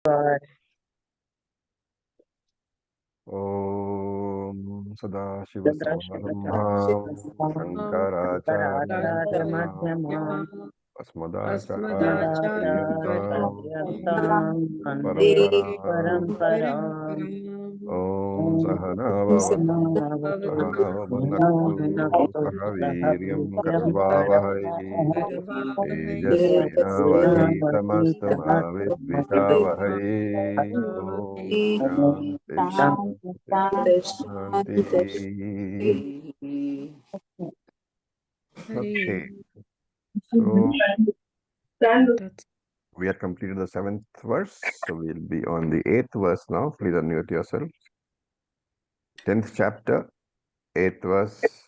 Om Sadashivasamrambham Shankaracharya Asmadacharyaparyantam Vande Paramparam Om Sahana Bhavatu Sahana Bhunaktu Saha Viryam Karavavahai Tejasvinavadhitamastu ma Vidvishavahai Om Shanti Shanti Shanti. Okay, so we have completed the 7th verse, so we'll be on the 8th verse now. Please unmute yourself. 10th chapter, 8th verse.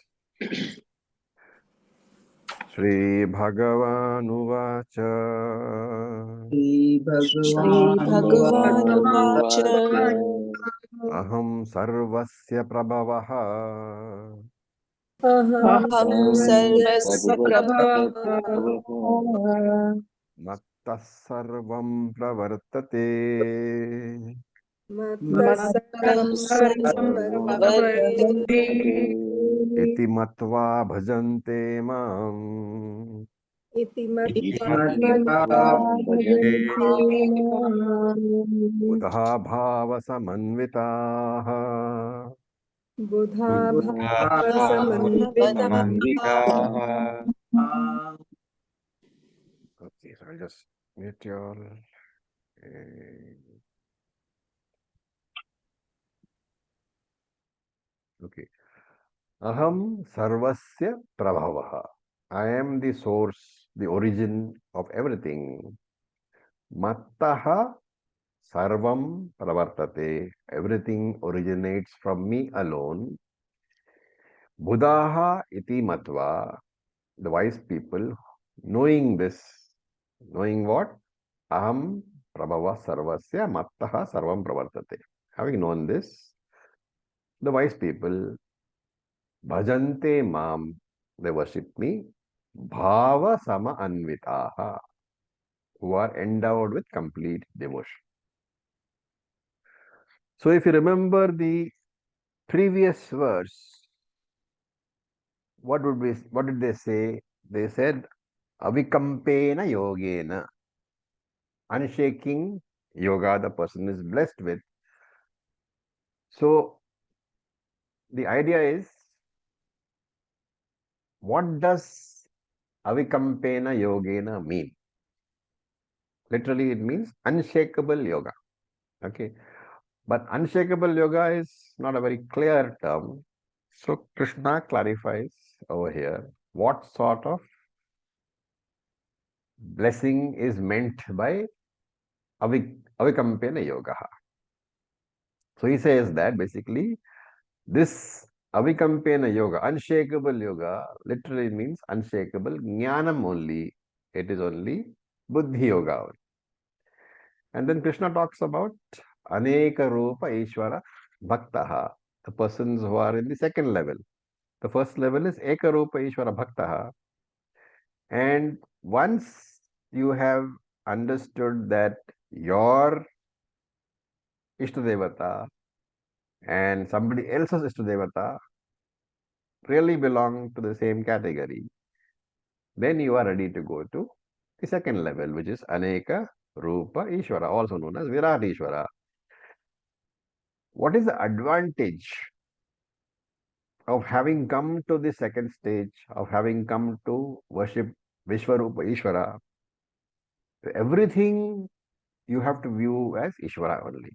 Shri Bhagavan Shri Bhagavan Aham sarvasya prabhavaha Aham Sarvasya Prabhava Mattas sarvam pravartate Mattasarvam Sarvapravartate Iti matva bhajante mam Iti Buddha bhava samanvitaha Buddha Bhava Samanvita Okay, so I'll just mute you all. Okay. Aham sarvasya prabhavaha. I am the source, the origin of everything. Mattaha sarvam pravartate. Everything originates from me alone. Buddhaha iti matva. The wise people, knowing this, knowing what? Aham prabhava sarvasya mattaha sarvam pravartate. Having known this, the wise people, bhajante mam, they worship me, bhava sama anvitaha, who are endowed with complete devotion. So if you remember the previous verse, what did they say? They said, avikampena yogena, unshaking yoga the person is blessed with. So the idea is, what does avikampena yogena mean? Literally it means unshakable yoga. Okay. But unshakable yoga is not a very clear term. So Krishna clarifies over here what sort of blessing is meant by avikampena yoga. So he says that basically this avikampena yoga, unshakable yoga, literally means unshakable jnanam only. It is only buddhi yoga. And then Krishna talks about aneka rupa ishvara bhaktaha, the persons who are in the second level. The first level is ekarupa ishvara bhaktaha. And once you have understood that your Ishtadevata and somebody else's Ishtadevata really belong to the same category, then you are ready to go to the second level, which is Aneka Rupa Ishvara, also known as Virat Ishvara. What is the advantage of having come to the second stage, of having come to worship Vishwarupa Ishvara? Everything you have to view as Ishvara only.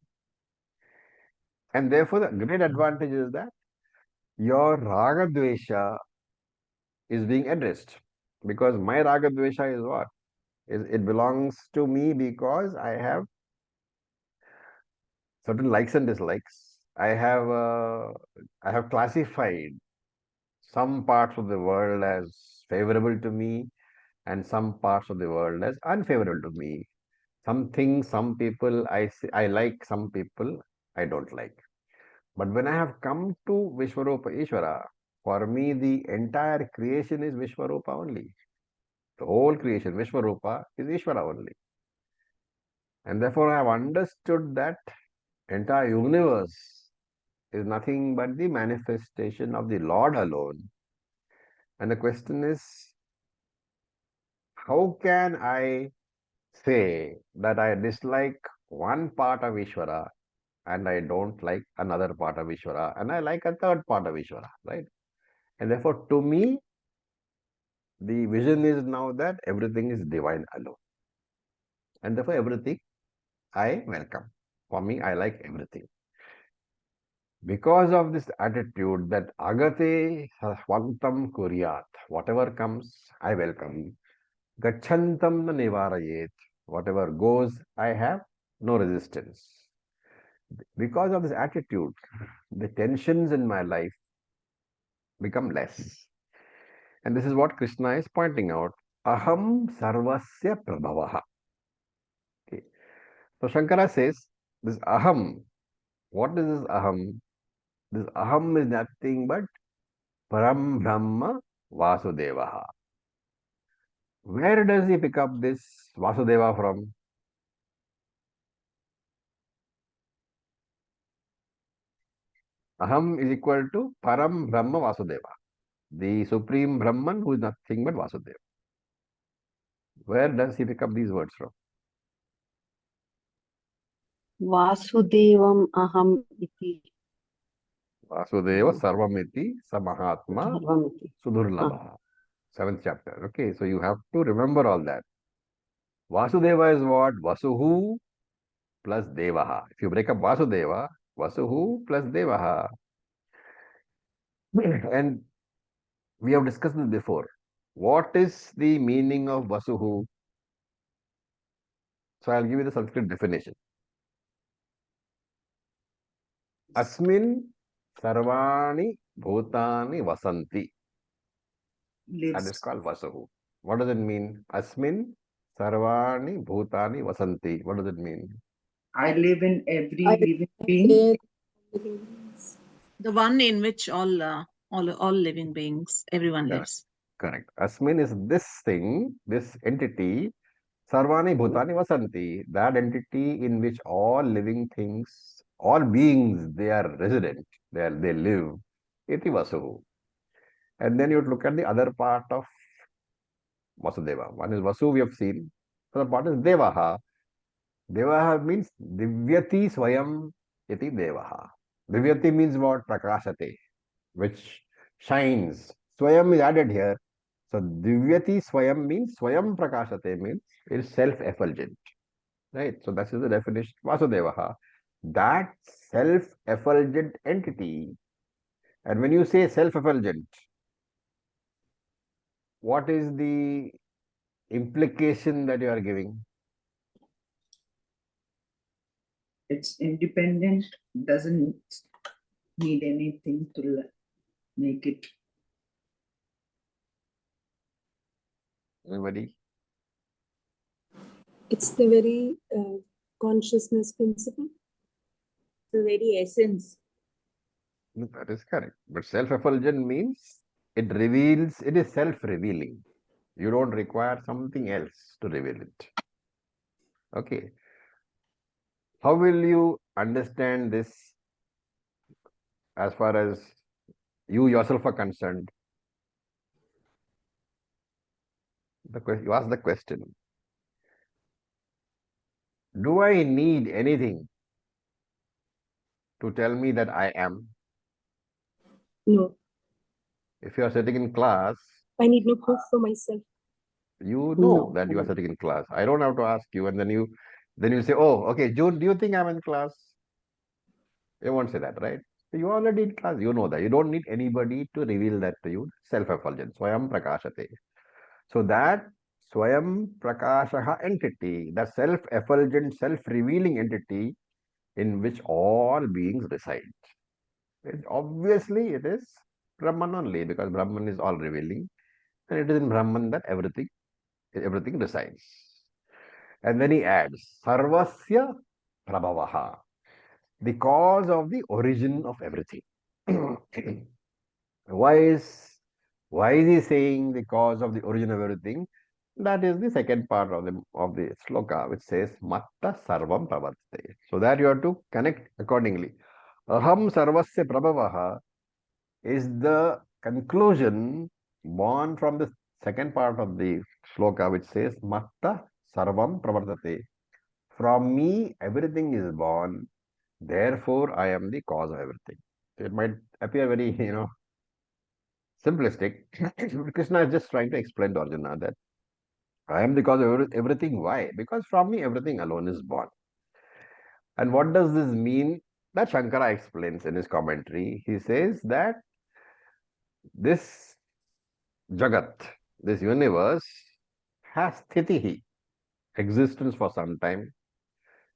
And therefore, the great advantage is that your Raga Dvesha is being addressed. Because my Raga Dvesha is what? It belongs to me because I have certain likes and dislikes. I have classified some parts of the world as favorable to me and some parts of the world as unfavorable to me. Some things, some people I like, some people I don't like. But when I have come to Vishwarupa Ishvara, for me the entire creation is Vishwarupa only. The whole creation, Vishwarupa, is Ishvara only. And therefore I have understood that entire universe is nothing but the manifestation of the Lord alone. And the question is, how can I say that I dislike one part of Ishvara and I don't like another part of Ishvara and I like a third part of Ishvara, right? And therefore, to me, the vision is now that everything is divine alone. And therefore, everything I welcome. For me, I like everything. Because of this attitude that agate swantam kuryat, whatever comes, I welcome. Gachantam na nivarayet, whatever goes, I have no resistance. Because of this attitude, the tensions in my life become less. And this is what Krishna is pointing out. Aham sarvasya prabhavaha. Okay. So Shankara says, this aham, what is this aham? This aham is nothing but Param Brahma Vasudevaha. Where does he pick up this Vasudeva from? Aham is equal to Param Brahma Vasudeva, the supreme Brahman who is nothing but Vasudeva. Where does he pick up these words from? Vasudevam aham iti. Vasudeva Sarvamiti Samahatma Sarvamiti. Sudurlabha. 7th chapter. Okay, so you have to remember all that. Vasudeva is what? Vasuhu plus Devaha. If you break up Vasudeva, Vasuhu plus Devaha. And we have discussed this before. What is the meaning of Vasuhu? So I'll give you the Sanskrit definition. Asmin sarvani bhutani vasanti. That is called Vasuhu. What does it mean? Asmin sarvani bhutani vasanti. What does it mean? I live in every I living being. The one in which all living beings, everyone Correct. lives. Correct. Asmin is this thing, this entity. Sarvani bhutani vasanti. That entity in which all living things, all beings, they are resident. They live. Iti Vasuhu. And then you look at the other part of Vasudeva. One is Vasu, we have seen. The other part is Devaha. Devaha means Divyati Swayam iti Devaha. Divyati means what? Prakashate, which shines. Swayam is added here. So Divyati Swayam means Swayam Prakashate means it is self-effulgent. Right? So that is the definition of Vasudevaha. That self-effulgent entity. And when you say self-effulgent, what is the implication that you are giving? It's independent, doesn't need anything to make it. Anybody? It's the very consciousness principle. The very essence. That is correct. But self-effulgent means it reveals, it is self-revealing. You don't require something else to reveal it. Okay. How will you understand this as far as you yourself are concerned? You ask the question, do I need anything to tell me that I am? No, If you are sitting in class, I need no proof for myself. you know No. that you are sitting in class. I don't have to ask you, and then you say, oh, okay, June, do you think I'm in class? You won't say that, right? You are already in class. You know that. You don't need anybody to reveal that to you. Self-effulgence. Swayam prakashate. So that Swayam prakashaha entity, the self-effulgent, self-revealing entity in which all beings reside. Obviously, it is Brahman only, because Brahman is all revealing. And it is in Brahman that everything resides. And then he adds, Sarvasya Prabhavaha, the cause of the origin of everything. Why is he saying the cause of the origin of everything? That is the second part of the sloka, which says Matta Sarvam Pravartate. So that you have to connect accordingly. Aham Sarvasya Prabhavaha is the conclusion born from the second part of the sloka, which says Matta Sarvam Pravartate. From me, everything is born. Therefore, I am the cause of everything. It might appear very, simplistic. Krishna is just trying to explain to Arjuna that I am the cause of everything. Why? Because from me, everything alone is born. And what does this mean? That Shankara explains in his commentary. He says that this Jagat, this universe, has sthitihi, existence for some time,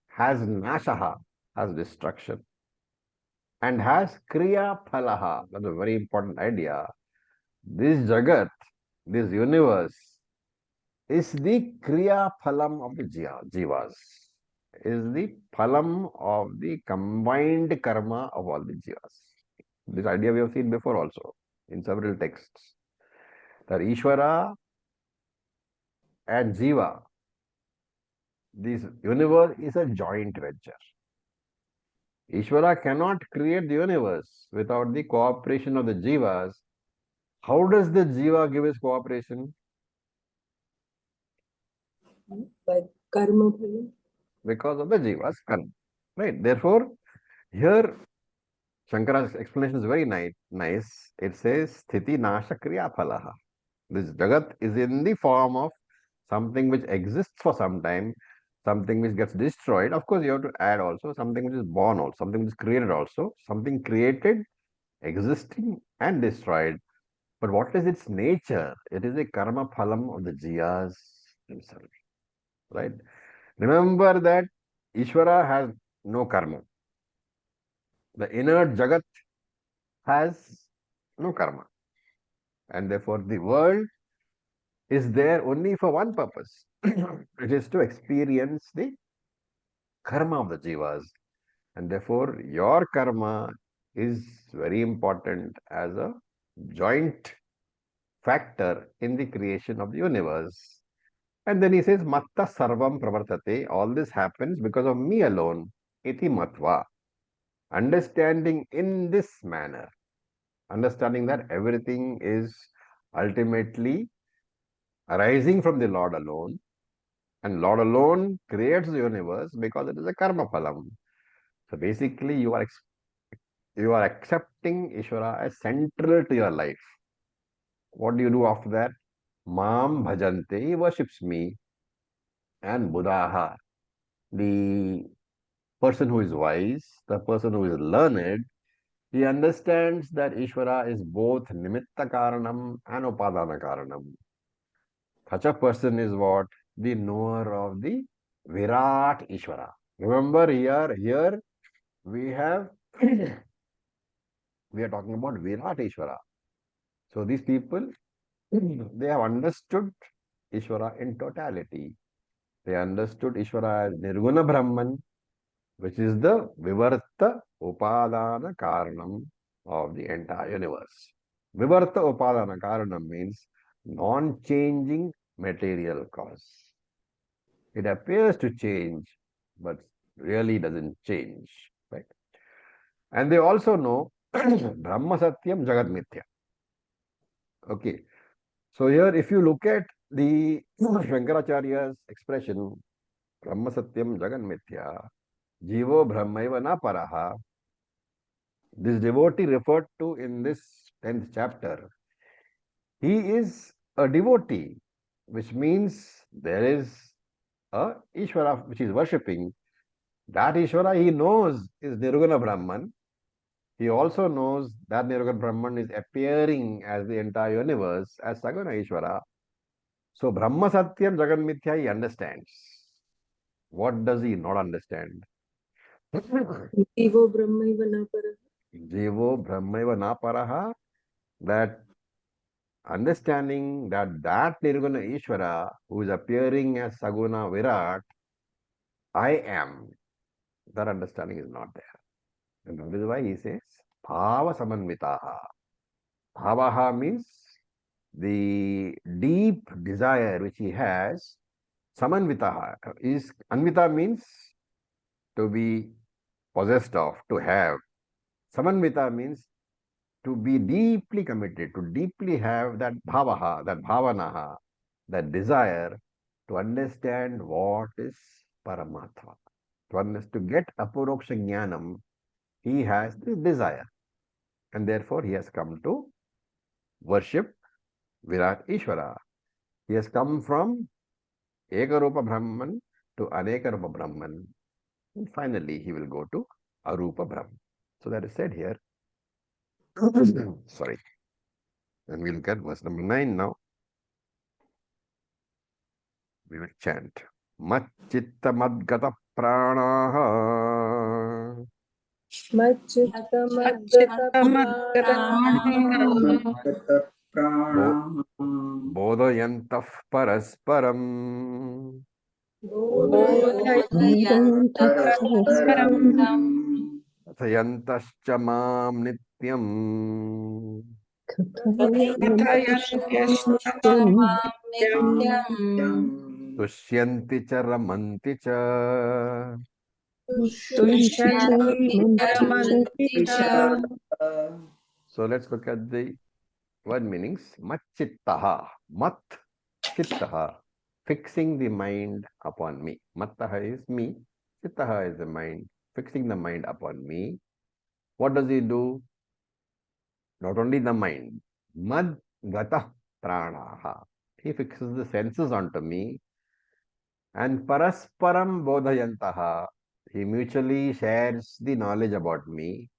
has nashaha, has destruction, and has kriya phalaha. That's a very important idea. This Jagat, this universe, is the kriya phalam of the jivas, is the phalam of the combined karma of all the jivas. This idea we have seen before also in several texts. That Ishvara and Jiva, this universe is a joint venture. Ishvara cannot create the universe without the cooperation of the Jivas. How does the Jiva give his cooperation? By karma phala. Because of the Jiva's karma. Right? Therefore, here Shankara's explanation is very nice. It says Sthiti Nasha Kriya Phalaha. This Jagat is in the form of something which exists for some time, something which gets destroyed. Of course, you have to add also something which is born also, something which is created also, something created, existing and destroyed. But what is its nature? It is a karma phalam of the jiyas themselves. Right? Remember that Ishvara has no karma. The inert Jagat has no karma. And therefore the world is there only for one purpose. It is to experience the karma of the jivas. And therefore your karma is very important as a joint factor in the creation of the universe. And then he says, Matta Sarvam Pravartate. All this happens because of me alone. Iti Matva. Understanding in this manner. Understanding that everything is ultimately arising from the Lord alone. And Lord alone creates the universe because it is a karma phalam. So basically, you are accepting Ishvara as central to your life. What do you do after that? Mam bhajante, he worships me. And Buddhaha, the person who is wise, the person who is learned, he understands that Ishvara is both nimitta karanam and upadana karanam. Such a person is what? The knower of the Virat Ishvara. Remember here we have we are talking about Virat Ishvara. So these people they have understood Ishvara in totality. They understood Ishvara as Nirguna Brahman, which is the Vivarta Upadana Karanam of the entire universe. Vivarta Upadana Karanam means non-changing material cause. It appears to change, but really doesn't change. Right? And they also know Brahma Satyam Jagat Mithya. Okay. So here, if you look at the Shankaracharya's expression, Brahma Satyam Jagat Mithya, Jivo Brahmaiva na Paraha, this devotee referred to in this 10th chapter, he is a devotee, which means there is a Ishvara which is worshipping. That Ishvara he knows is Nirguna Brahman. He also knows that Nirguna Brahman is appearing as the entire universe as Saguna Ishvara. So Brahma Satyam Jagat Mithya he understands. What does he not understand? Jivo brahmaiva na para. Jivo Brahmaiva na paraha. That understanding that Nirguna Ishvara who is appearing as Saguna Virat, I am, that understanding is not there. And that is why he says Bhava Samanvitaha. Bhavaha means the deep desire which he has, samanvitaha, is anvita means to be possessed of, to have. Samanvita means to be deeply committed, to deeply have that bhavaha, that bhavanaha, that desire to understand what is Paramatma. To get aporoksha jnanam, he has the desire. And therefore he has come to worship Virat Ishvara. He has come from Ekarupa Brahman to Anekarupa Brahman. And finally he will go to Arupa Brahman. So that is said here. Sorry. And we'll get verse number 9 now. We will chant. Macchitta madgata pranaha Prana bodhayantah parasparam kathayantascha mam nityam tushyanti cha ramanti cha. So let's look at the word meanings. Macchittaha, mat chittaha, fixing the mind upon me. Mattaha is me, chittaha is the mind, fixing the mind upon me. What does he do? Not only the mind, mad gata pranaha. He fixes the senses onto me. And parasparam bodhayantaha. He mutually shares the knowledge about me.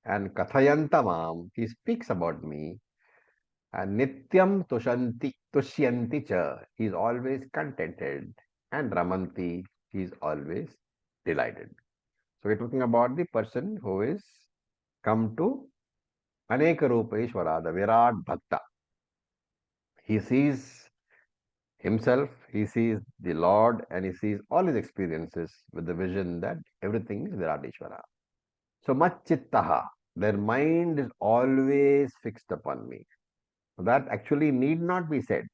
And kathayantamam. He speaks about me. And nityam tushyanti cha. He is always contented. And ramanti. He is always delighted. So we're talking about the person who is come to Aneka Rupa Ishvara, the Virat Bhakta. He sees himself, he sees the Lord, and he sees all his experiences with the vision that everything is Virat Ishvara. So macchittaha, their mind is always fixed upon me. That actually need not be said.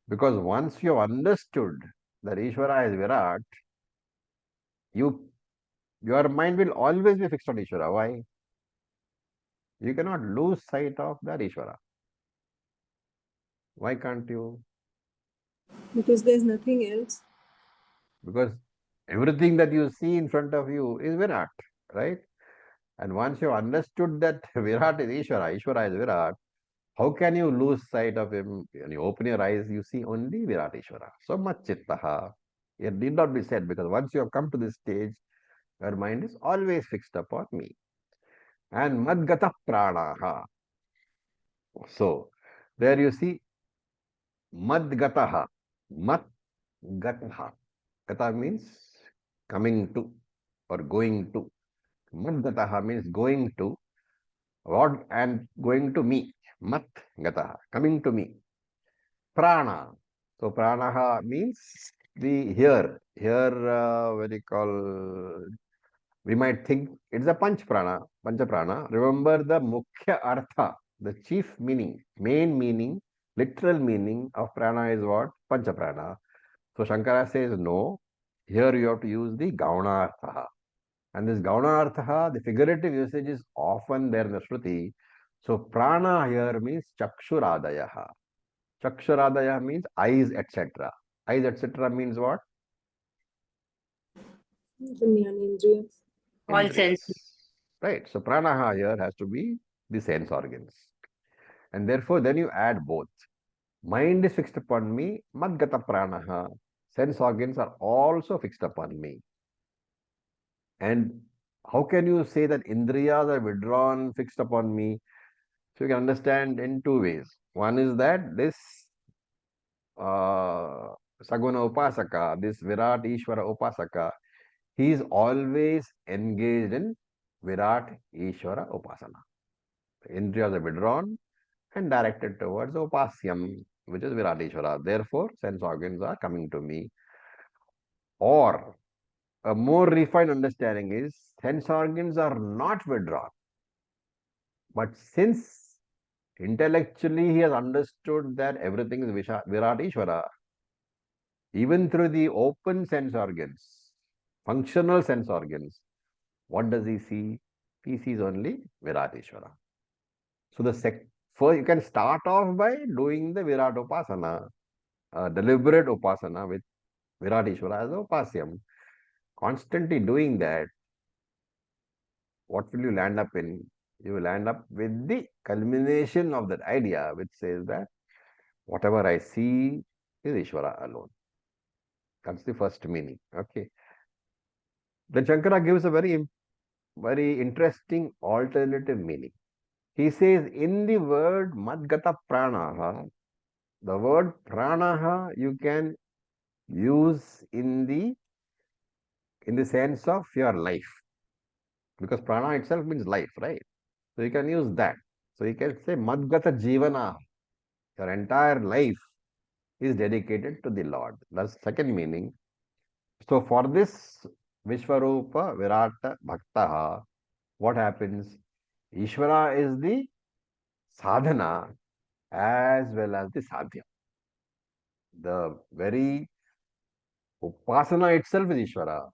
Because once you have understood that Ishvara is Virat, your mind will always be fixed on Ishvara. Why? You cannot lose sight of that Ishvara. Why can't you? Because there's nothing else. Because everything that you see in front of you is Virat, right? And once you understood that Virat is Ishvara, Ishvara is Virat, how can you lose sight of him? When you open your eyes, you see only Virat Ishvara. So much chittaha. It need not be said because once you have come to this stage, your mind is always fixed upon me. And madgata pranaha. So there you see madgataha. Madgataha. Gata means coming to or going to. Madgataha means going to. What and going to me. Mat gataha. Coming to me. Prana. So pranaha means the here. Here, what you call, we might think it's a panch prana, pancha prana. Remember the mukhya artha, the chief meaning, main meaning, literal meaning of prana is what? Pancha prana. So Shankara says no. Here you have to use the gauna artha. And this gauna artha, the figurative usage is often there in the Shruti. So prana here means chakshuradayaha. Chakshuradaya means eyes, etc. Eyes, etc. means what? The Jnanendriyas. All Indriyas. senses. Right. So pranaha here has to be the sense organs. And therefore, then you add both. Mind is fixed upon me. Madgata pranaha. Sense organs are also fixed upon me. And how can you say that indriyas are withdrawn, fixed upon me? So you can understand in two ways. One is that this Saguna Upasaka, this Virat Ishvara Upasaka, he is always engaged in Virat Ishvara Upasana. The indriyas are withdrawn and directed towards Upasyam, which is Virat Ishvara. Therefore, sense organs are coming to me. Or a more refined understanding is sense organs are not withdrawn. But since Intellectually, he has understood that everything is Virat Ishvara. Even through the open sense organs, functional sense organs, what does he see? He sees only Virat Ishvara. So first you can start off by doing the Virat Upasana, deliberate Upasana with Virat Ishvara as a Upasyam. Constantly doing that, what will you land up in? You will land up with the culmination of that idea, which says that whatever I see is Ishvara alone. That's the first meaning. Okay. Then Shankara gives a very interesting alternative meaning. He says in the word Madgata Pranaha, the word Pranaha you can use in the sense of your life. Because prana itself means life, right? So you can use that. So you can say Madgata Jivana. Your entire life is dedicated to the Lord. That's second meaning. So for this Vishwarupa Virata Bhaktaha, what happens? Ishvara is the sadhana as well as the sadhya. The very upasana itself is Ishvara.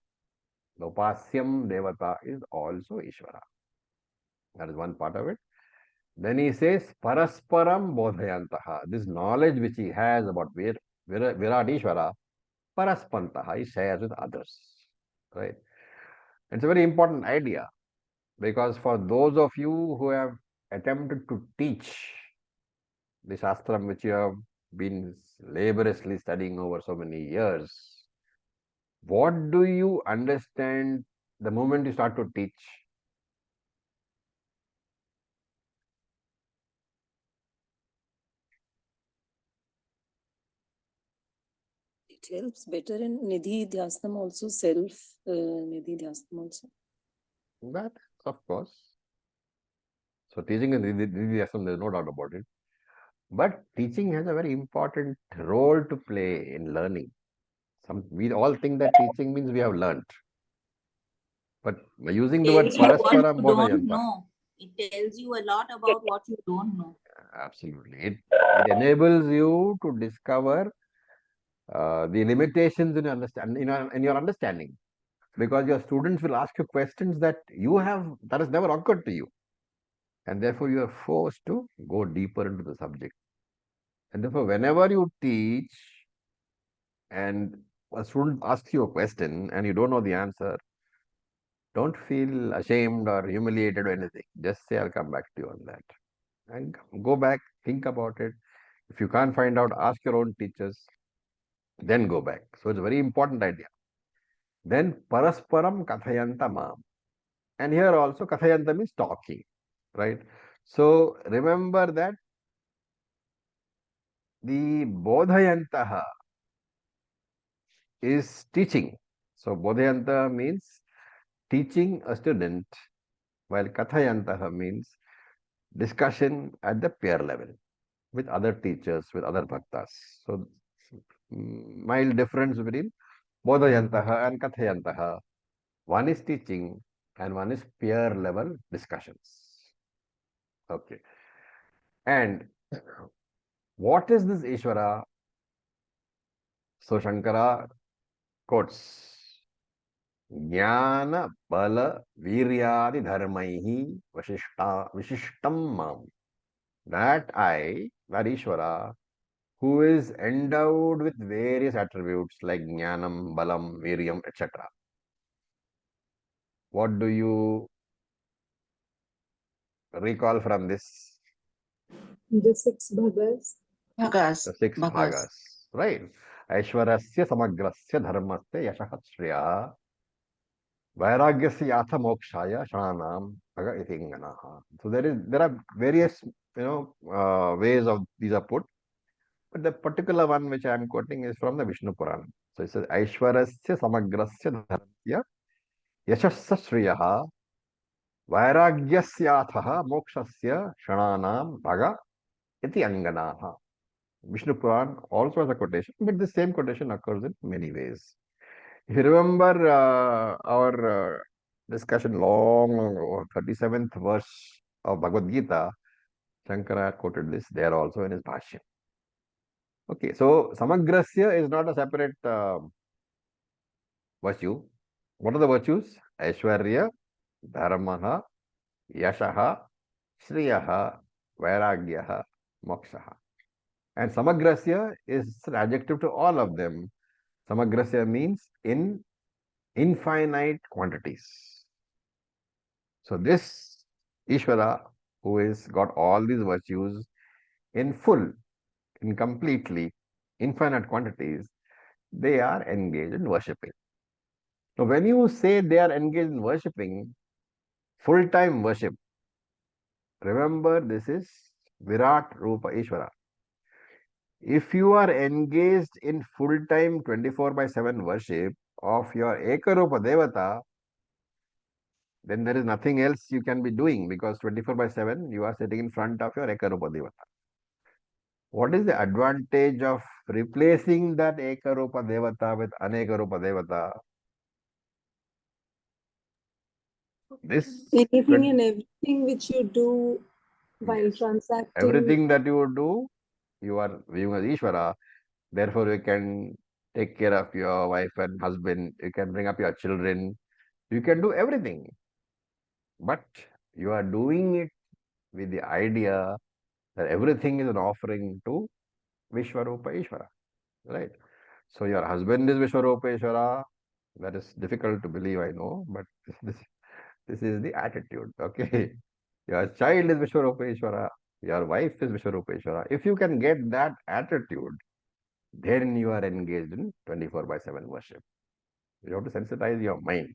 The upasyam devata is also Ishvara. That is one part of it. Then he says parasparam bodhayantaha. This knowledge which he has about Virat Ishvara, paraspantaha, he shares with others. Right? It's a very important idea because for those of you who have attempted to teach the Shastram which you have been laboriously studying over so many years, what do you understand the moment you start to teach? It helps better in Nidhi Dhyasnam also, self Nidhi Dhyasnam also. That, of course. So teaching is Nidhi-Dhyasnam, there's no doubt about it. But teaching has a very important role to play in learning. We all think that teaching means we have learnt. But by using the word Tells you what parasparam you don't bodhayanta, know. It tells you a lot about what you don't know. absolutely. It enables you to discover the limitations in your understanding. Because your students will ask you questions that has never occurred to you. And therefore you are forced to go deeper into the subject. And therefore, whenever you teach and a student asks you a question and you don't know the answer, don't feel ashamed or humiliated or anything. Just say, I'll come back to you on that. And go back, think about it. If you can't find out, ask your own teachers, then go back. So it's a very important idea. Then parasparam kathayanta mam. And here also kathayanta means talking, right? So remember that the bodhayantaha is teaching. So bodhayanta means teaching a student, while kathayantaha means discussion at the peer level with other teachers, with other bhaktas. So mild difference between bodhayantaha and kathayantaha. One is teaching and one is peer level discussions. Okay. And what is this Ishvara? So Shankara quotes Jnana Bala Viryadi Dharmaihi Vishishtam Mam. That Ishvara, who is endowed with various attributes like Jnanam, Balam, Viryam, etc. What do you recall from this? The 6 bhagas. Bhagas. The 6 bhagas, right? Aishwarasya samagrasya dharmasya yashah shriya vairagyasya yatha mokshaya shananam bhaga iti inganaha. So there are various ways of these are put, but the particular one which I am quoting is from the Vishnu Puran. So it says Aishwarasya samagrasya dharmasya yashasya shriya vairagyasya yatha mokshasya shananam bhaga iti anganaha. Vishnu Puran also has a quotation, but the same quotation occurs in many ways. If you remember our discussion long ago, 37th verse of Bhagavad Gita, Shankara quoted this there also in his Bhashya. Okay, so Samagrasya is not a separate virtue. What are the virtues? Aishwarya, Dharmaha, Yashaha, Shriyaha, Vairagyaha, Mokshaha. And Samagrasya is an adjective to all of them. Samagrasya means in infinite quantities. So this Ishvara, who is got all these virtues in full, in completely, infinite quantities, they are engaged in worshipping. Now, when you say they are engaged in worshipping, full-time worship, remember this is Virat Rupa Ishvara. If you are engaged in full-time 24/7 worship of your Ekarupa Devata, then there is nothing else you can be doing because 24/7 you are sitting in front of your Ekarupa Devata. What is the advantage of replacing that Ekarupa Devata with Anekarupa Devata? This Anything 20 and everything which you do while yes, transacting. everything that you do, you are viewing as Ishvara. Therefore, you can take care of your wife and husband. You can bring up your children. You can do everything. But you are doing it with the idea that everything is an offering to Vishwarupa Ishvara. Right? So your husband is Vishwarupa Ishvara. That is difficult to believe, I know, but this is the attitude. Okay. Your child is Vishwarupa Ishvara. Your wife is Vishwarupa Ishvara. If you can get that attitude, then you are engaged in 24/7 worship. You have to sensitize your mind.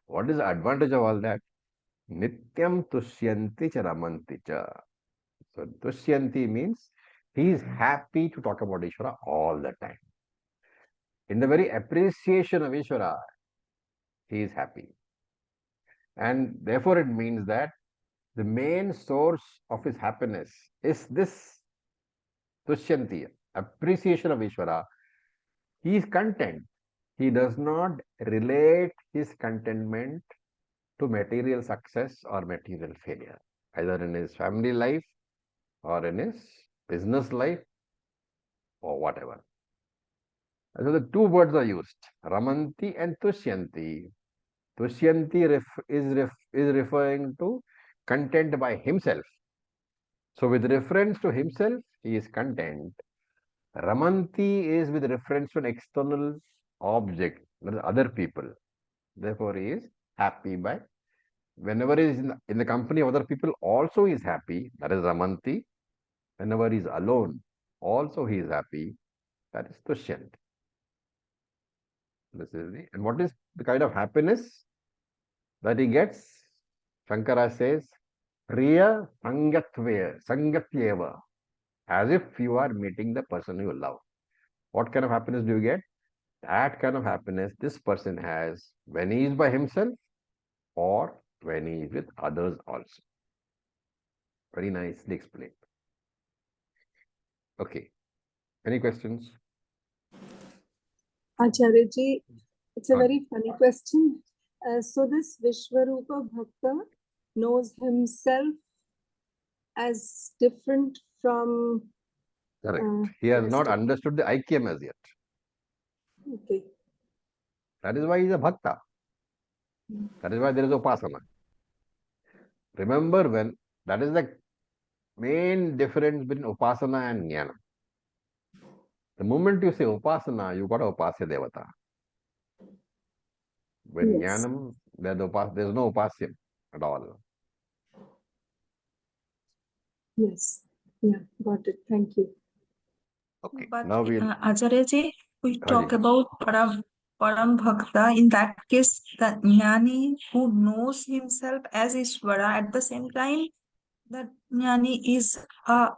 What is the advantage of all that? Nityam tushyanti cha ramanti cha. So tushyanti means he is happy to talk about Ishvara all the time. In the very appreciation of Ishvara, he is happy. And therefore it means that the main source of his happiness is this tushyanti, appreciation of Ishvara. He is content. He does not relate his contentment to material success or material failure, either in his family life or in his business life or whatever. And so the two words are used, Ramanti and Tushyanti. Tushyanti is referring to content by himself. So with reference to himself, he is content. Ramanti is with reference to an external object, that is other people. Therefore, he is happy by whenever he is in the company of other people, also he is happy. That is Ramanti. Whenever he is alone, also he is happy. That is Tushyant. This is the, and what is the kind of happiness that he gets? Shankara says, Priya Sangatyeva, as if you are meeting the person you love. What kind of happiness do you get? That kind of happiness this person has when he is by himself or when he is with others also. Very nicely explained. Okay. Any questions? Acharya ji, it's a Fine. very funny question. So this Vishwarupa Bhakta knows himself as different from. Correct. He has not rest of- understood the Aikyam as yet. Okay. That is why he is a Bhakta. That is why there is Upasana. Remember when that is the main difference between Upasana and Jnana. The moment you say Upasana, you got a Upasya Devata. When Yes. Jnanam, there is no Upasyam at all. Yes. Yeah. Got it. Thank you. Okay. But Now we'll. Acharya ji, we talk Raji. about Param Bhakta. In that case, the Jnani who knows himself as Ishvara at the same time, that Jnani uh,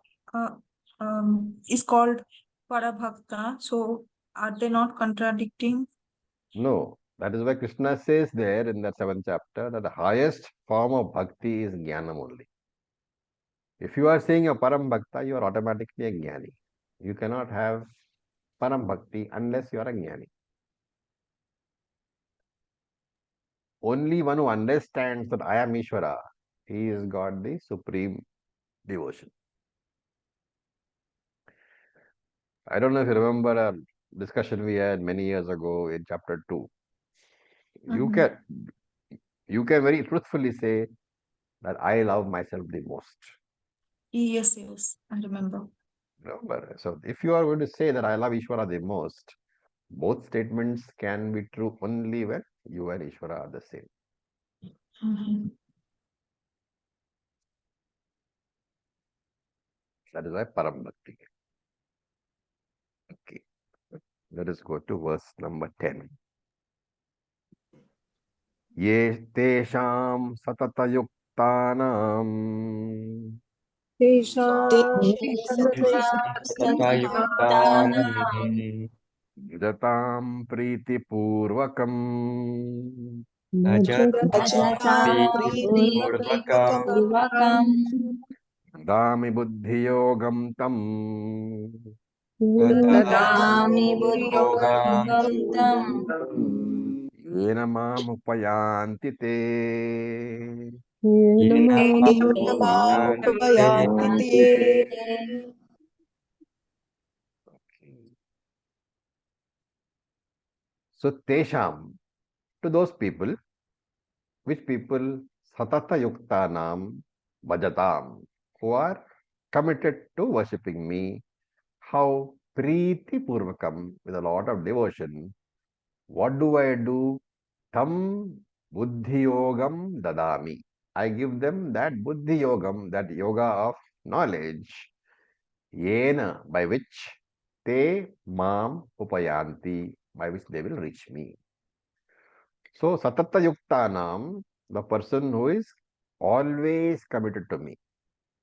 is called Parabhakta. So are they not contradicting? No. That is why Krishna says there in that 7th chapter that the highest form of bhakti is Jnanam only. If you are saying a Param Bhakta, you are automatically a Jnani. You cannot have Param Bhakti unless you are a Jnani. Only one who understands that I am Ishvara, he has got the supreme devotion. I don't know if you remember a discussion we had many years ago in chapter 2. You Mhm. can you can very truthfully say that I love myself the most. Yes, I remember. Remember? So if you are going to say that I love Ishvara the most, both statements can be true only when you and Ishvara are the same. Mhm. That is why Param Bhakti. Okay. Let us go to verse number 10. Ye tesham satatayuktanam Sataयुक्तानां jatam pritipurvakam भजतां प्रीतिपूर्वकं dami buddhiyogam tam ददामि बुद्धियोगं तं yena mam upayanti te. उपयान्ति ते So tesham, to those people, which people satata yuktanam bhajatam, who are committed to worshipping me. How priti purvakam, with a lot of devotion. What do I do? Tam buddhi yogam dadami. I give them that buddhi yogam, that yoga of knowledge, yena, by which te mam upayanti, by which they will reach me. So satata yuktanam, the person who is always committed to me,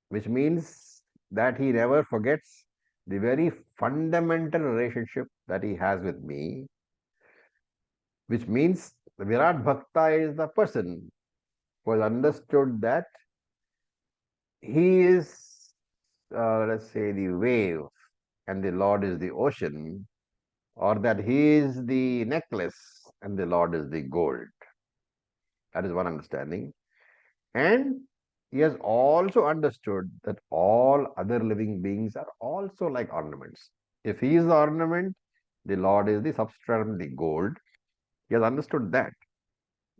which means that he never forgets the very fundamental relationship that he has with me, which means the Virat Bhakta is the person who has understood that he is, let's say, the wave and the Lord is the ocean, or that he is the necklace and the Lord is the gold. That is one understanding. And he has also understood that all other living beings are also like ornaments. If he is the ornament, the Lord is the substratum, the gold. He has understood that.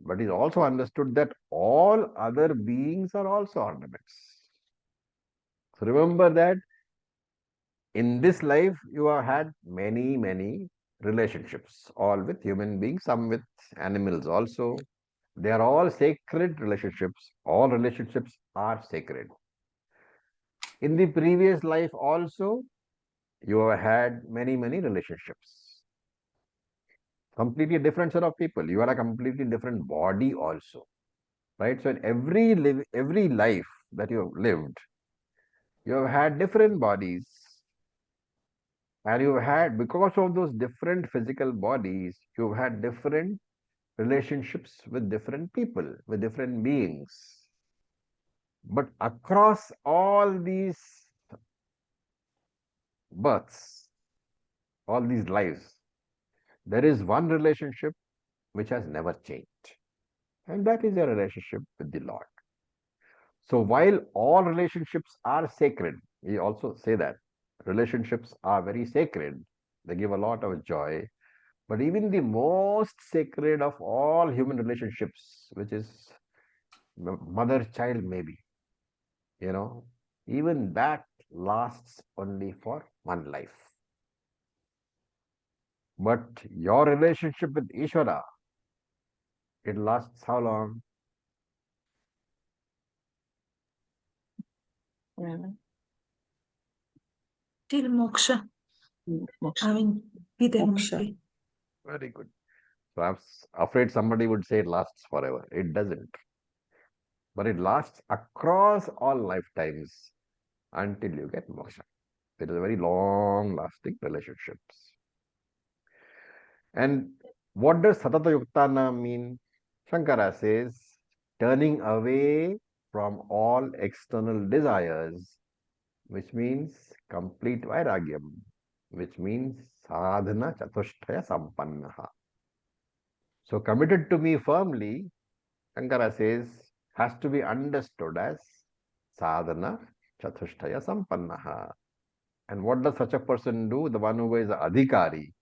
But he's also understood that all other beings are also ornaments. So remember that in this life you have had many, many relationships, all with human beings, some with animals also. They are all sacred relationships. All relationships are sacred. In the previous life also, you have had many, many relationships. Completely different set of people. You are a completely different body also. Right? So in every life that you have lived, you have had different bodies. And you have had, because of those different physical bodies, you have had different relationships with different people, with different beings. But across all these births, all these lives, there is one relationship which has never changed. And that is your relationship with the Lord. So while all relationships are sacred, we also say that relationships are very sacred. They give a lot of joy. But even the most sacred of all human relationships, which is mother-child maybe, even that lasts only for one life. But your relationship with Ishvara, it lasts how long? Till moksha. I mean, with Moksha. Very good. So I'm afraid somebody would say it lasts forever. It doesn't. But it lasts across all lifetimes until you get moksha. It is a very long lasting relationships. And what does Satata Yuktana mean? Shankara says, turning away from all external desires, which means complete vairagyam, which means sadhana chatushtaya sampannaha. So committed to me firmly, Shankara says, has to be understood as sadhana chatushtaya sampannaha. And what does such a person do? The one who is a adhikari,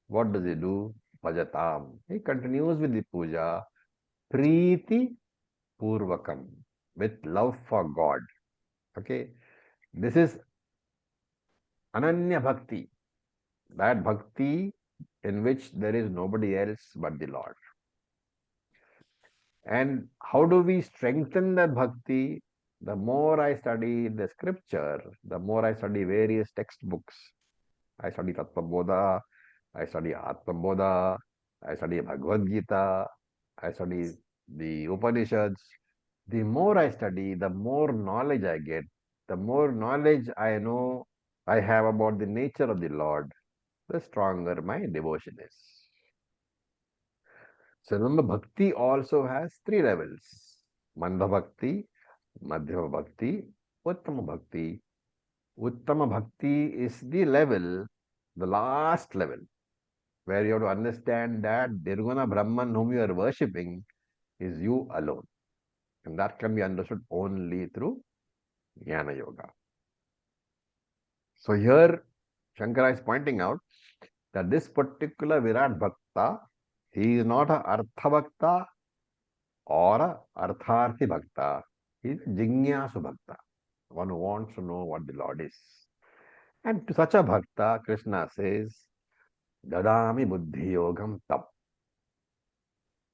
what does he do? Bhajatam. He continues with the puja, preeti purvakam, with love for God. Okay, this is ananya bhakti, that bhakti in which there is nobody else but the Lord. And how do we strengthen that bhakti? The more I study the scripture, the more I study various textbooks. I study Tattva-bodha, I study Atma-bodha, I study Bhagavad Gita, I study the Upanishads. The more I study, the more knowledge I get, the more knowledge I know I have about the nature of the Lord, the stronger my devotion is. So remember, bhakti also has three levels: Mandha bhakti, Madhyama bhakti, Uttama bhakti. Uttama bhakti is the level, the last level, where you have to understand that Nirguna Brahman whom you are worshipping is you alone. And that can be understood only through Jnana Yoga. So here Shankara is pointing out that this particular Virat Bhakta, he is not a Artha Bhakta or a Artharthi Bhakta. He is a Jignasu Bhakta, one who wants to know what the Lord is. And to such a Bhakta, Krishna says, Dadami Buddhi Yogam Tap.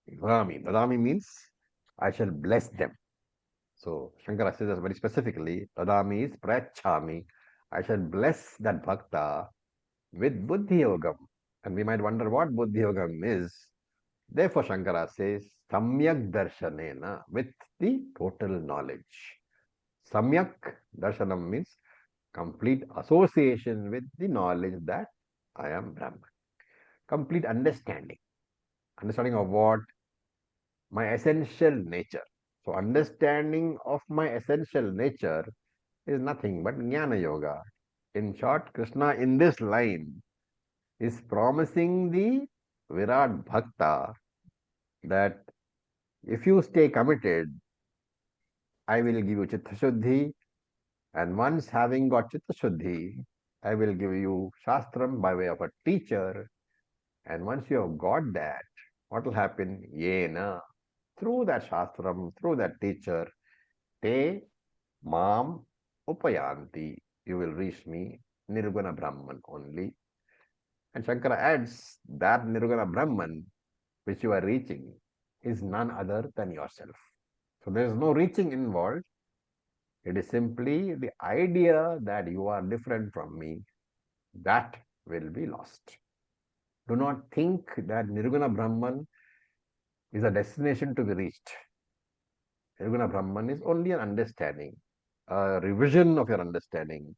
Dadami means I shall bless them. So Shankara says this very specifically. Dadami is Prachami. I shall bless that Bhakta with Buddhi Yogam. And we might wonder what Buddhi Yogam is. Therefore, Shankara says, Samyak Darshanena, with the total knowledge. Samyak Darshanam means complete association with the knowledge that I am Brahman. Complete understanding. Understanding of what? My essential nature. So, understanding of my essential nature is nothing but Jnana Yoga. In short, Krishna in this line is promising the Virat Bhakta that if you stay committed, I will give you Chitta Shuddhi, and once having got Chitta Shuddhi, I will give you Shastram by way of a teacher, and once you have got that, what will happen? Yena, through that Shastram, through that teacher, te mam upayanti, you will reach me, Nirguna Brahman only. And Shankara adds that Nirguna Brahman which you are reaching is none other than yourself. So there is no reaching involved. It is simply the idea that you are different from me that will be lost. Do not think that Nirguna Brahman is a destination to be reached. Nirguna Brahman is only an understanding, a revision of your understanding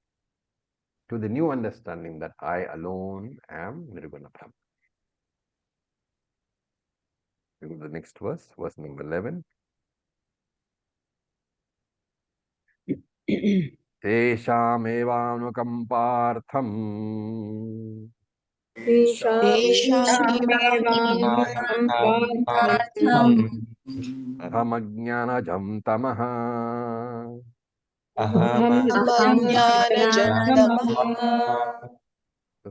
to the new understanding that I alone am Nirguna Brahman. We go to the next verse, verse number 11. तेषामेवानुकम्पार्थम् अहमज्ञानजं तमः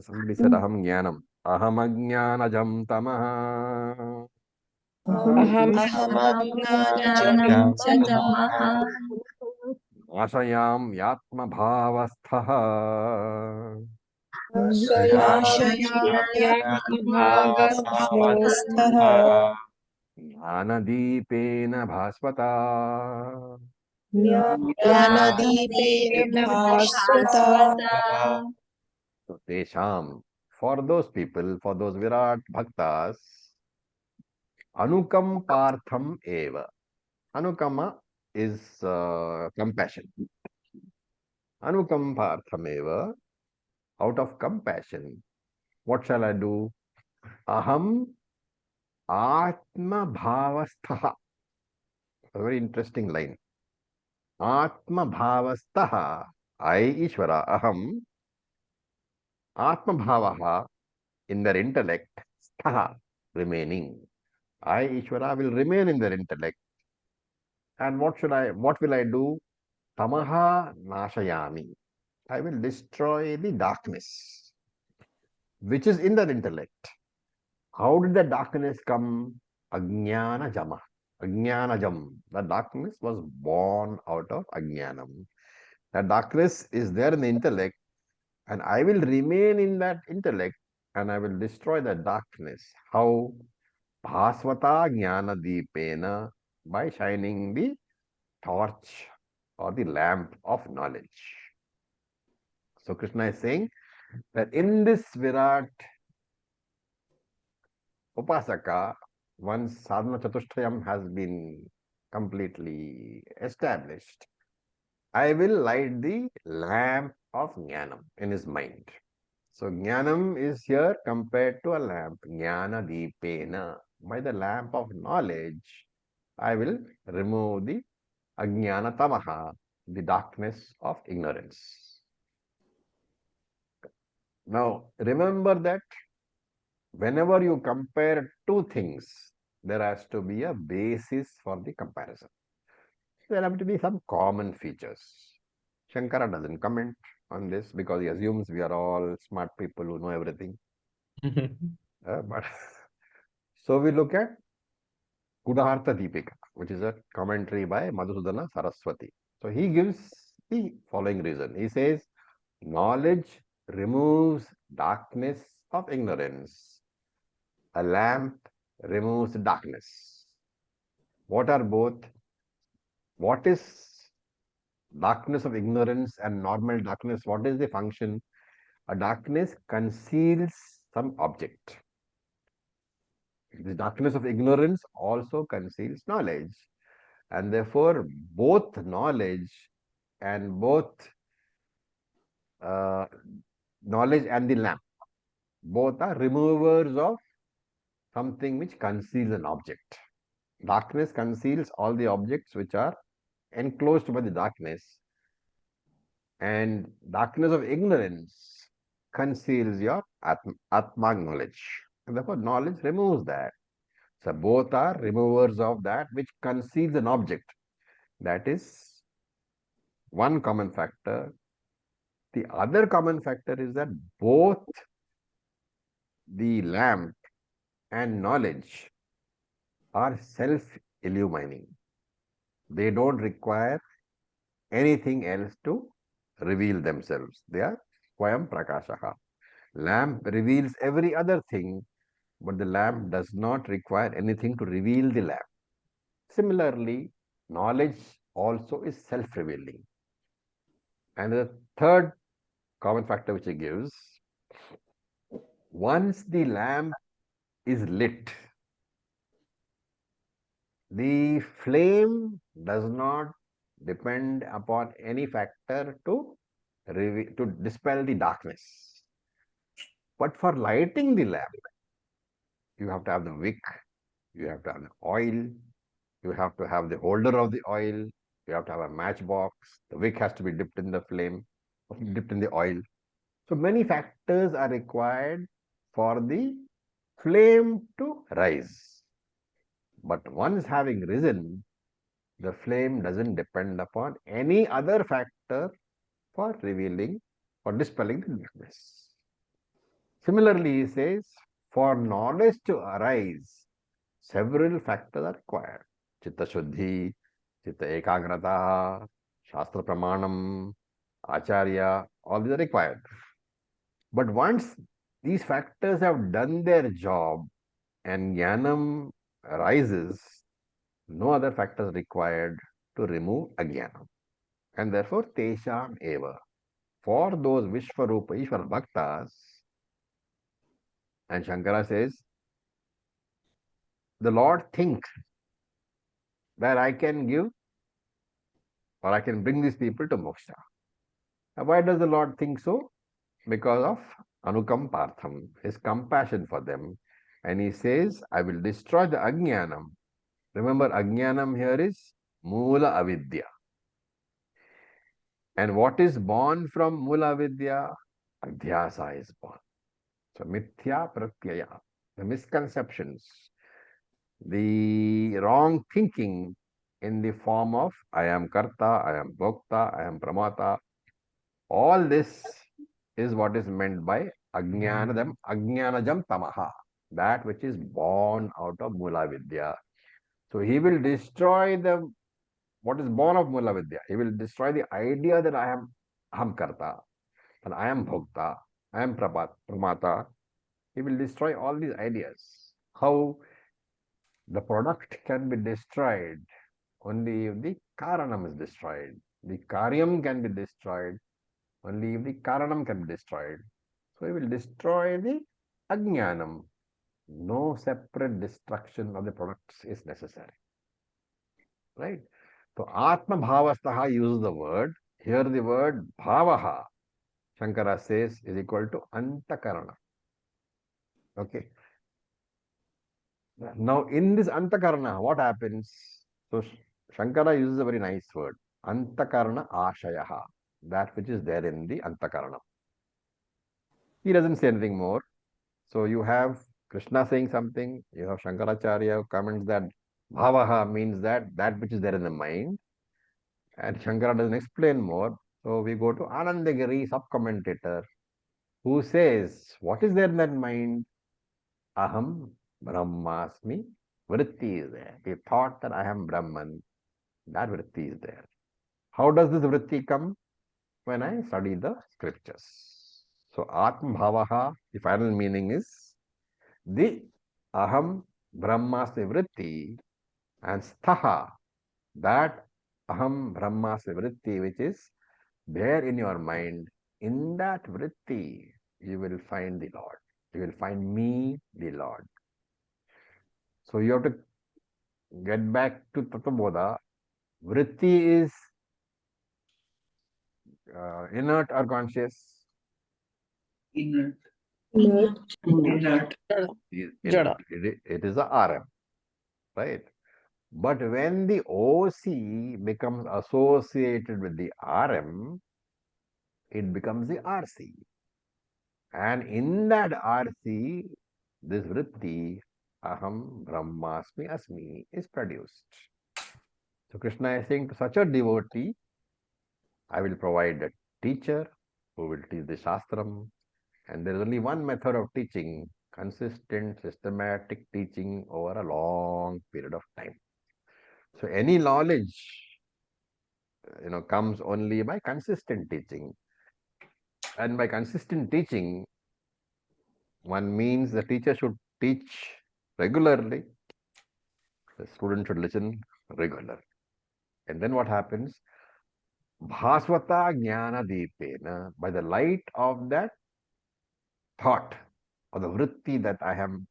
Somebody said aham jnanam. Ahamajnanajam tamaha. Ashayam yatma bhavasthaha. Jnanadipena bhasvata. So tesham, for those people, for those Virat Bhaktas, anukampartham eva. Anukama is compassion. Anukampartham eva, out of compassion. What shall I do? Aham atma bhavasthaha. A very interesting line. Atma bhavastaha. I, Ishvara, aham, atma bhavaha, in their intellect, sthaha, remaining. I, Ishvara, will remain in their intellect. And what will I do? tamaha nashayami. I will destroy the darkness, which is in the intellect. How did the darkness come? Ajnana jama. Ajnana jam. The darkness was born out of ajnanam. The darkness is there in the intellect, and I will remain in that intellect and I will destroy the darkness. How? Bhasvata jnana deepena, by shining the torch or the lamp of knowledge. So Krishna is saying that in this Virat Upasaka, once sadhana chatushtayam has been completely established, I will light the lamp of jnanam in his mind. So jnanam is here compared to a lamp. Jnana deepena. By the lamp of knowledge, I will remove the ajnana tamaha, the darkness of ignorance. Now, remember that whenever you compare two things, there has to be a basis for the comparison. There have to be some common features. Shankara doesn't comment on this because he assumes we are all smart people who know everything. But so we look at Kudartha Deepika, which is a commentary by Madhusudana Saraswati. So he gives the following reason. He says, knowledge removes darkness of ignorance. A lamp removes darkness. What are both? What is darkness of ignorance and normal darkness? What is the function? A darkness conceals some object. The darkness of ignorance also conceals knowledge. And therefore, both knowledge and uh, knowledge and the lamp, both are removers of something which conceals an object. Darkness conceals all the objects which are enclosed by the darkness, and darkness of ignorance conceals your atma knowledge. And therefore, knowledge removes that. So both are removers of that which conceals an object. That is one common factor. The other common factor is that both the lamp and knowledge are self-illumining. They don't require anything else to reveal themselves. They are Swayam Prakashaha. Lamp reveals every other thing, but the lamp does not require anything to reveal the lamp. Similarly, knowledge also is self-revealing. And the third common factor which he gives, once the lamp is lit, the flame does not depend upon any factor to dispel the darkness. But for lighting the lamp, you have to have the wick, you have to have the oil, you have to have the holder of the oil, you have to have a matchbox, the wick has to be dipped in the flame, dipped in the oil. So many factors are required for the flame to rise. But once having risen, the flame doesn't depend upon any other factor for revealing or dispelling the darkness. Similarly, he says, for knowledge to arise, several factors are required. Chitta Shuddhi, Chitta Ekagrata, Shastra Pramanam, Acharya, all these are required. But once these factors have done their job and Jnanam arises, no other factors required to remove Ajnanam. And therefore, Tesham Eva. For those Vishwarupa Ishwara Bhaktas, and Shankara says, the Lord thinks that I can give or I can bring these people to moksha. Now, why does the Lord think so? Because of Anukampartham, his compassion for them. And he says, I will destroy the Ajnanam. Remember, Ajnanam here is Mula Avidya. And what is born from Mula Avidya? Adhyasa is born. So, Mithya Pratyaya, the misconceptions, the wrong thinking in the form of I am Karta, I am Bhokta, I am Pramata. All this is what is meant by Ajnanajam Tamaha, that which is born out of Mula Vidya. So he will destroy what is born of Mula Vidya. He will destroy the idea that I am Aham Karta, and I am Bhokta, I am Pramata. He will destroy all these ideas. How the product can be destroyed only if the Karanam is destroyed. The Karyam can be destroyed only if the Karanam can be destroyed. So he will destroy the Ajnanam. No separate destruction of the products is necessary. Right? So Atma Bhavastaha uses the word. Here the word Bhavaha, Shankara says, is equal to Antakarana. Okay. Now in this Antakarana, what happens? So Shankara uses a very nice word. Antakarana Ashayaha. That which is there in the Antakarana. He doesn't say anything more. So you have Krishna saying something, you have Shankaracharya who comments that Bhavaha means that which is there in the mind. And Shankara doesn't explain more. So we go to Anandagiri, sub-commentator, who says, what is there in that mind? Aham Brahmasmi. Vritti is there. The thought that I am Brahman, that vritti is there. How does this vritti come? When I study the scriptures. So Atma Bhavaha, the final meaning is the Aham Brahmasmi vritti and Sthaha, that Aham Brahmasmi vritti which is there in your mind, in that vritti, you will find the Lord. You will find me, the Lord. So you have to get back to Tattva. Vritti is inert or conscious? Inert. Inert. Inert. Inert. It is a RM, right? But when the OC becomes associated with the RM, it becomes the RC. And in that RC, this vritti, aham brahmasmi asmi, is produced. So Krishna is saying to such a devotee, I will provide a teacher who will teach the Shastram. And there is only one method of teaching, consistent, systematic teaching over a long period of time. So any knowledge, comes only by consistent teaching. And by consistent teaching, one means the teacher should teach regularly. The student should listen regularly. And then what happens? Bhasvata jnana deepena, by the light of that thought, or the vritti that I am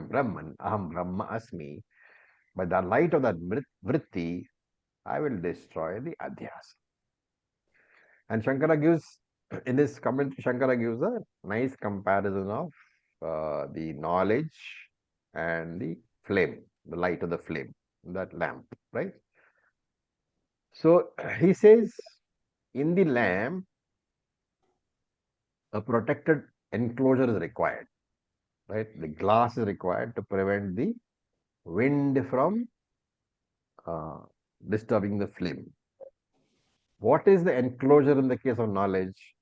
Brahman, aham Brahma asmi, by the light of that vritti, I will destroy the adhyasa. And Shankara gives, in his commentary, Shankara gives a nice comparison of the knowledge and the flame, the light of the flame, that lamp, right? So he says, in the lamp, a protected enclosure is required, right? The glass is required to prevent the wind from disturbing the flame. What is the enclosure in the case of knowledge?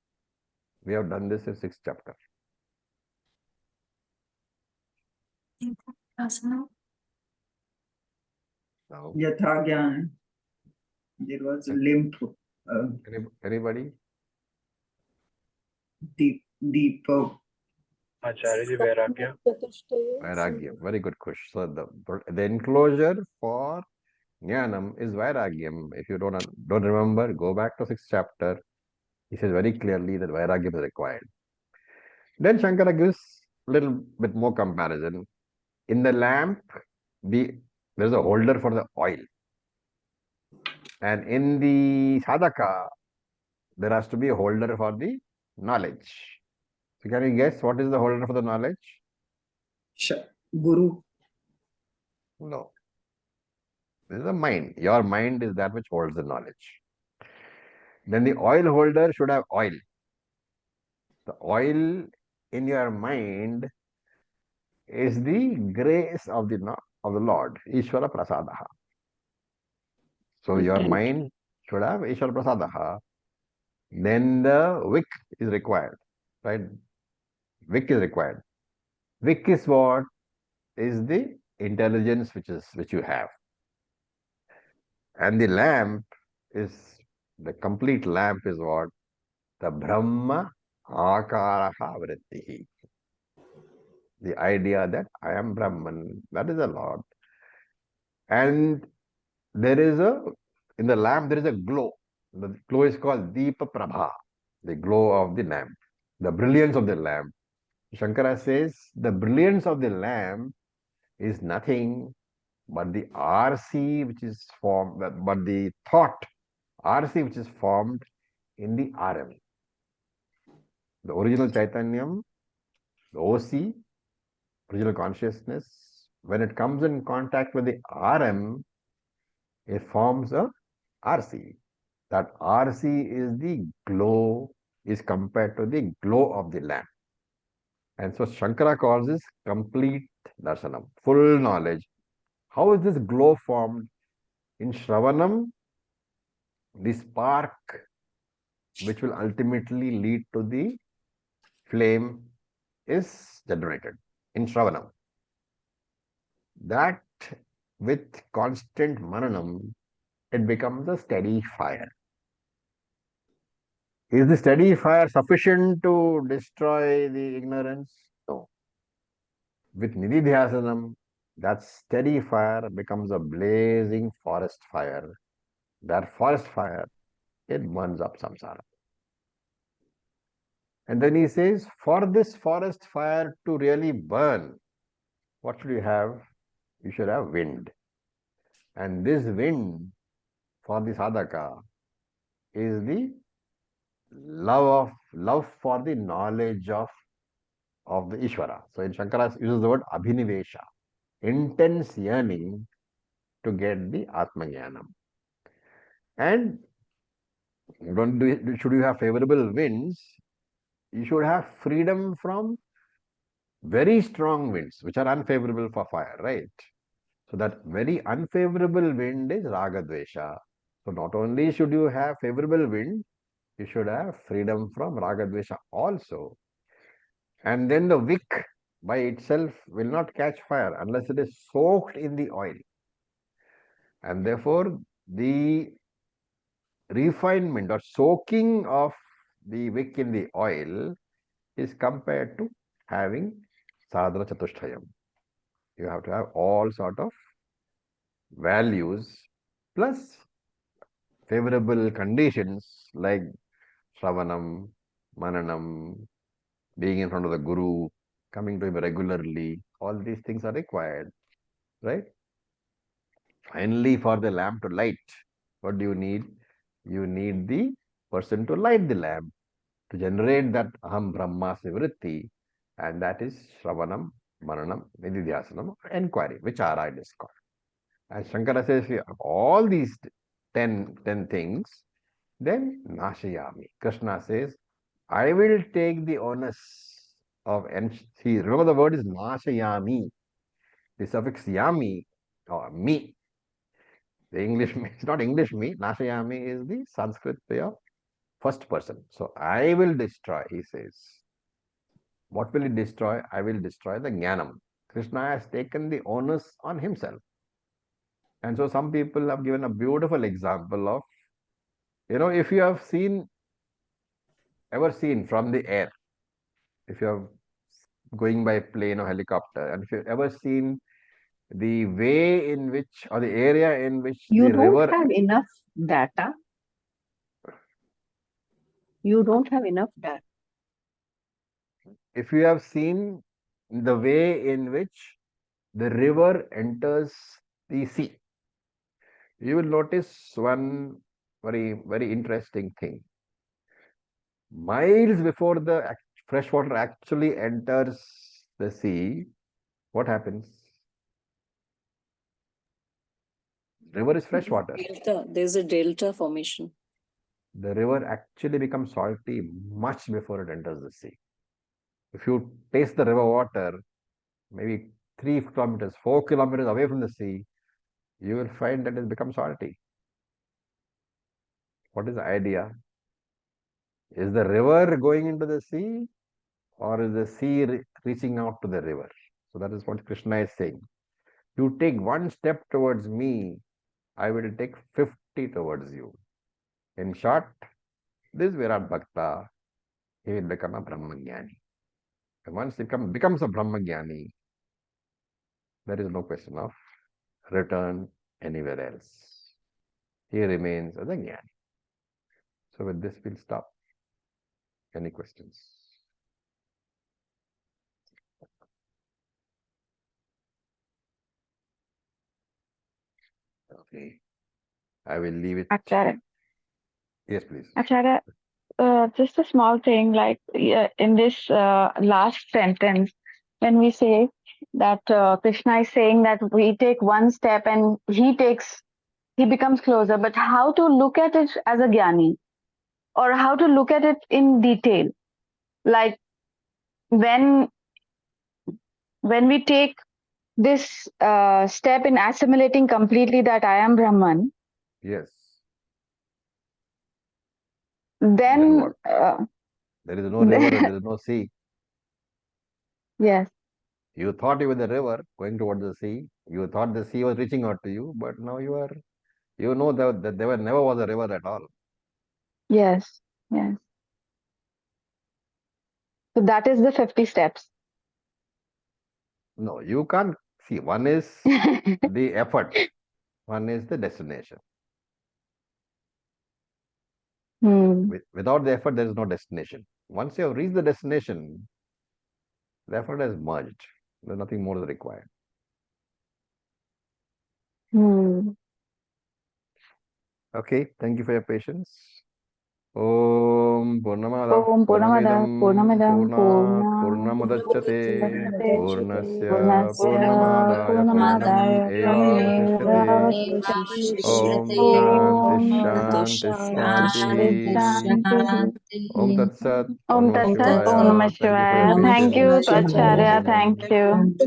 We have done this in 6th chapter. Asana. Now, Yatha Jnana. There was a limp, anybody? deep Acharya ji, Vairagya. Vairagya. Very good question. So the enclosure for Jnanam is Vairagyam. If you don't remember, go back to 6th chapter. He says very clearly that Vairagyam is required. Then Shankara gives a little bit more comparison. In the lamp, there's a holder for the oil. And in the sadhaka, there has to be a holder for the knowledge. So can you guess what is the holder for the knowledge? Guru. No. This is the mind. Your mind is that which holds the knowledge. Then the oil holder should have oil. The oil in your mind is the grace of the Lord, Ishvara Prasadaha. So your mind should have Ishwar Prasadaha. Then the wick is required, right? Wick is required. Wick is what? Is the intelligence which you have. And the lamp is, the complete lamp is what? The Brahma Akaraha Vrittihi. The idea that I am Brahman, that is the Lord. And there is in the lamp there is a glow. The glow is called Deepa Prabha, the glow of the lamp, the brilliance of the lamp. Shankara says the brilliance of the lamp is nothing but the RC which is formed, but the thought RC which is formed in the RM. The original Chaitanyam, the OC, original consciousness, when it comes in contact with the RM, it forms a RC. That RC is the glow, is compared to the glow of the lamp. And so Shankara calls this complete darshanam, full knowledge. How is this glow formed? In Shravanam, the spark which will ultimately lead to the flame is generated in Shravanam. That with constant mananam, it becomes a steady fire. Is the steady fire sufficient to destroy the ignorance? No. With nididhyasanam, that steady fire becomes a blazing forest fire. That forest fire, it burns up samsara. And then he says, for this forest fire to really burn, what should you have? You should have wind. And this wind for the sadhaka is the love for the knowledge of the Ishvara. So in Shankara uses the word abhinivesha, intense yearning to get the Atmajnanam. And should you have favorable winds, you should have freedom from very strong winds, which are unfavorable for fire, right? So that very unfavorable wind is Ragadvesha. So not only should you have favorable wind, you should have freedom from Ragadvesha also. And then the wick by itself will not catch fire unless it is soaked in the oil. And therefore, the refinement or soaking of the wick in the oil is compared to having sadhana chatushtayam. You have to have all sort of values plus favorable conditions like Shravanam, Mananam, being in front of the Guru, coming to him regularly. All these things are required, right? Finally, for the lamp to light, what do you need? You need the person to light the lamp, to generate that Aham Brahmasmi Vritti, and that is Shravanam, Mananam, Nididhyasanam, inquiry, Vichara it is called. And Shankara says, if you have all these 10 things, then Nashayami. Krishna says, I will take the onus of, and see, remember the word is Nashayami. The suffix yami or me. The English me, it's not English me. Nashayami is the Sanskrit way of first person. So I will destroy, he says. What will he destroy? I will destroy the Jnanam. Krishna has taken the onus on himself. And so some people have given a beautiful example of, if you have ever seen from the air, if you are going by plane or helicopter, and if you've ever seen the way in which, or the area in which You the don't river, have enough data. You don't have enough data. if you have seen the way in which the river enters the sea, you will notice one very, very interesting thing. Miles before the fresh water actually enters the sea, what happens? River is fresh water. There's a delta formation. The river actually becomes salty much before it enters the sea. If you taste the river water, maybe 3 kilometers, 4 kilometers away from the sea, you will find that it becomes salty. What is the idea? Is the river going into the sea, or is the sea reaching out to the river? So that is what Krishna is saying. You take one step towards me, I will take 50 towards you. In short, this Virat Bhakta, he will become a Brahmagyani. And once he becomes a Brahmagyani, there is no question of return anywhere else. He remains as a Jnani. So with this, we'll stop. Any questions? Okay. I will leave it. Acharya, Yes, please. Acharya, just a small thing, like in this last sentence, when we say that Krishna is saying that we take one step and he becomes closer, but how to look at it as a jnani, or how to look at it in detail? Like when we take this step in assimilating completely that I am Brahman, Yes. then what? There is no river and there is no sea. yes, You thought you were the river going towards the sea. You thought the sea was reaching out to you, but now you know that there never was a river at all. yes. So that is the 50 steps. No, you can't see. One is the effort, one is the destination. Without the effort, there is no destination. Once you have reached the destination, the effort has merged. There's nothing more is required. Okay, thank you for your patience. Om Purnamada Om Purnamada Purnamidam Purnamudachyate Purnasya Purnasya Purnamadaya Purnamadaya Purnamevavasishyate Om Shanti Om Shanti Shanti Shanti Shanti. Om Tat Sat Om Om Namah Tat Sat Om Shivaya. Namah Thank you for your Shivaya. Thank you, patience. Acharya. Thank you.